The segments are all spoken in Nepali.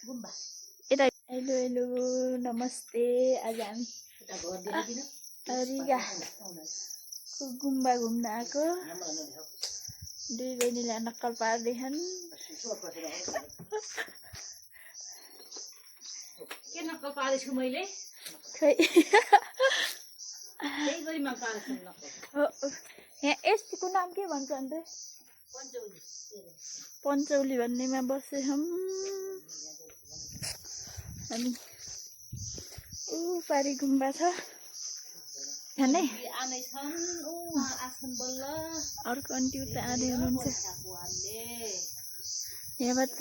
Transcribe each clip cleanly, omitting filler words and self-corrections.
यता हेलो हेलो नमस्ते। आज हामी रिगाको गुम्बा घुम्न आएको। दुई बहिनीलाई नक्कल पार्दैछन्। के नक्कल पारेछु मैले? खै त्यही गरिमा पारेछु नक्कल। यहाँ यस्तोको नाम के भन्छ अन्त? पञ्चौली। पञ्चौली भन्नेमा बसेछौँ हामी। पारी गुम्बा छ खाने आनै छन्। आछन् बल्ल। अर्को आन्टी उता आँदै हुनुहुन्छ। यहाँबाट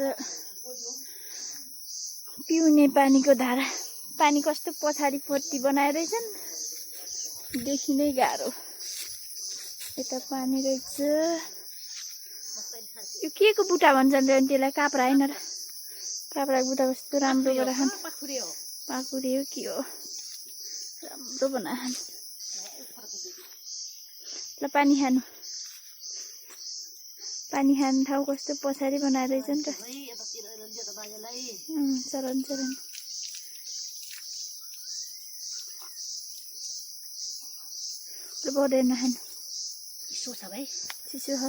पिउने पानीको धारा, पानी कस्तो पछाडि पोटी बनाइरहेछन्, देखिनै गाह्रो। यता पानी रहेछ। यो के को बुटा भन्छन् र त्यसलाई? काप्रा होइन र? काप्राको बुटा कस्तो राम्रो बनाछन्। पाखुरे हो के हो, राम्रो बनाछन्। ल पानी खानु, पानी खाने ठाउँ कस्तो पछाडि बनाएर रहेछ नि त। चलन चलन। बढेर नखानु, चिसो छ भाइ। चिसो छ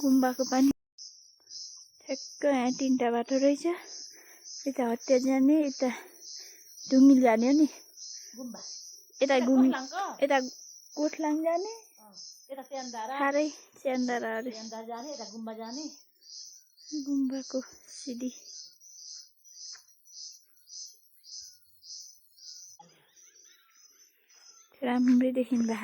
गुम्बाको पानी। ठ्याक्क यहाँ तीनटा बाटो रहेछ। यता हत्या जाने, यता ढुङ्गिल जाने हो नि। यता यता गोठलाङ जाने, खारै च्यानधाराहरू जाने, यता गुम्बा जाने। गुम्बाको सिडी राम्रै देखिँदा